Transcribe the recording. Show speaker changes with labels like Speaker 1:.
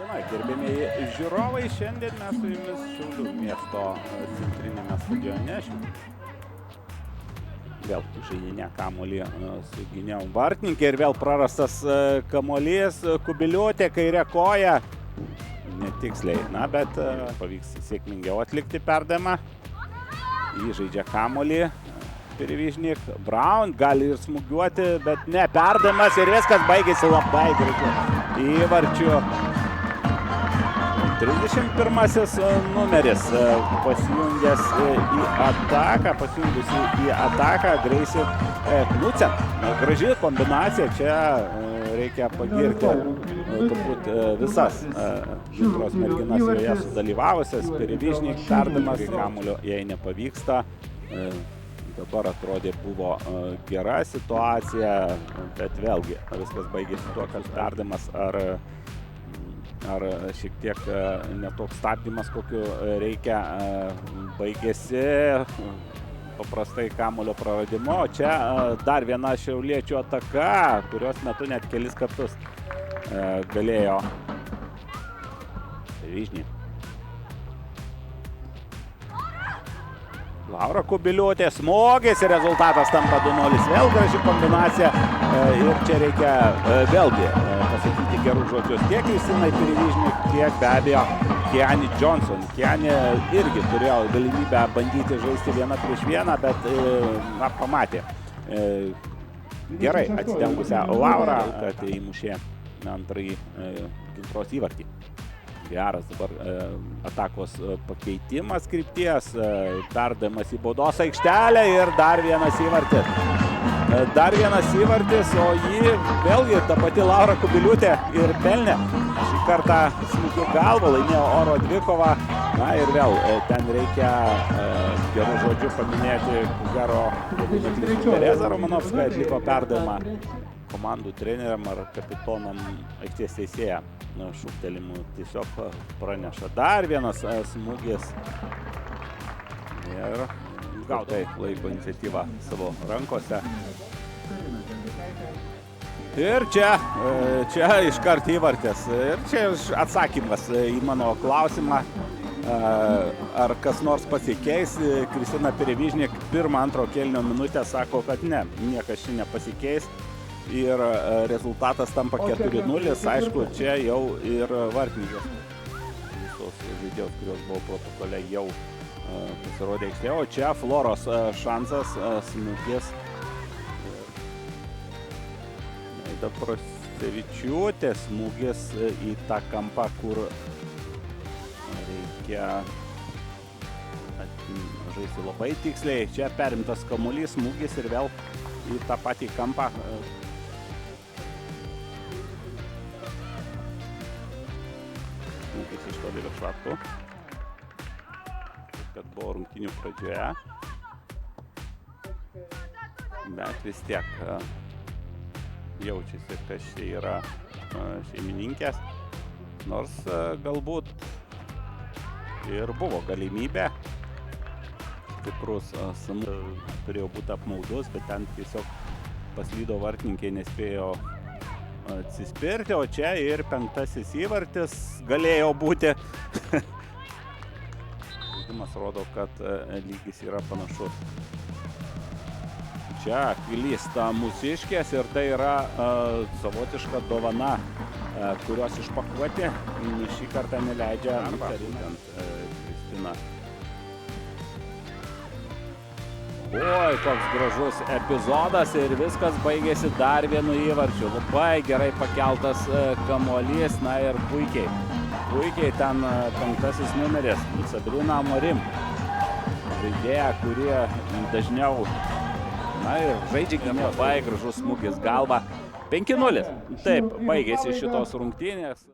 Speaker 1: diena, gerbėmieji žiūrovai, šiandien mes su jumis Šiaulių miesto centrinėme stadione. Vėl žaidinė kamuolį su gynėjom vartininkė ir vėl prarastas kamuolys, Kubiliūtė kairė koja. Netiksliai, bet pavyks sėkmingiau atlikti perdavimą. Įžaidžia kamuolį. Perivyžnik, Braun gali ir smūgiuoti, bet ne, perdavimas ir viskas baigėsi labai greitai įvarčiu. 31 numeris pasijungęs į ataką, Gracie Knudsen. Graži kombinacija, čia reikia pagirti turbūt visas žydros merginas joje sudalyvavusias. Perivyžnik, perdavimas, kamuolio jai nepavyksta. Dabar atrodė buvo gera situacija, bet vėlgi viskas baigėsi tuo, kad perdavimas ar šiek tiek netoks stabdymas, kokiu reikia, baigėsi paprastai kamuolio praradimu. Čia dar viena šiauliečių ataka, kurios metu net kelis kartus galėjo Vyžnį. Laura Kubiliūtė smogės ir rezultatas tampa 2-0. Vėl graži kombinacija ir čia reikia vėlgi pasakyti gerus žodžius tiek Kristinai Perivyžnik, tiek be abejo Kiani Johnson. Kiani irgi turėjo galimybę bandyti žaisti 1-1, bet pamatė gerai atsidengusią Laurą, kad įmušė antrąjį Gintros įvartį. Geras dabar atakos pakeitimas krypties, perdavimas į baudos aikštelę ir dar vienas įvartis. O jį vėlgi ta pati Laura Kubiliūtė ir pelnė. Šį kartą smūgiu galvą laimėjo oro dvikovą. Ir vėl ten reikia gerų žodžių paminėti, ko gero Tereza Romanovska atliko perdavimą komandų treneriam ar kapitonam aikštės teisėja šūktelimų tiesiog praneša. Dar vienas smūgis ir gautai laiko iniciatyvą savo rankose. Ir čia iškart įvartis. Ir čia atsakymas į mano klausimą, ar kas nors pasikeis. Kristina Perivyžnik pirmą-antro kėlinio minutę sako, kad ne, niekas čia nepasikeis. Ir rezultatas tampa 4-0, aišku, čia jau ir vartininkas. Visos žaidėjos, kurios buvo protokole, jau pasirodė aikštėje, o čia Floros šansas, smūgis. Naida Prosevičiūtė, smūgis į tą kampą, kur reikia žaisti labai tiksliai. Čia perimtas kamuolys, smūgis ir vėl į tą patį kampą. Smūgis iš toli virš vartų, kad buvo rungtynių pradžioje, bet vis tiek jaučiasi, kad čia yra šeimininkės, nors galbūt ir buvo galimybė. Stiprus turėjo būti apmaudus, bet ten tiesiog paslydo vartininkai, nespėjo atsispirti, o čia ir penktasis įvartis galėjo būti. Žaidimas rodo, kad lygis yra panašus. Čia klysta mūsiškės ir tai yra savotiška dovana, kurios išpakuoti šį kartą neleidžia būtent Kristina. Oi, koks gražus epizodas ir viskas baigėsi dar vienu įvarčiu. Labai gerai pakeltas kamuolys, ir puikiai ten penktasis numeris. Sabrina Amorim, žaidėja, kurie dažniau ir žaidžia gynėjo. Labai gražus smūgis galva. 5-0. Taip, baigėsi šitos rungtynės.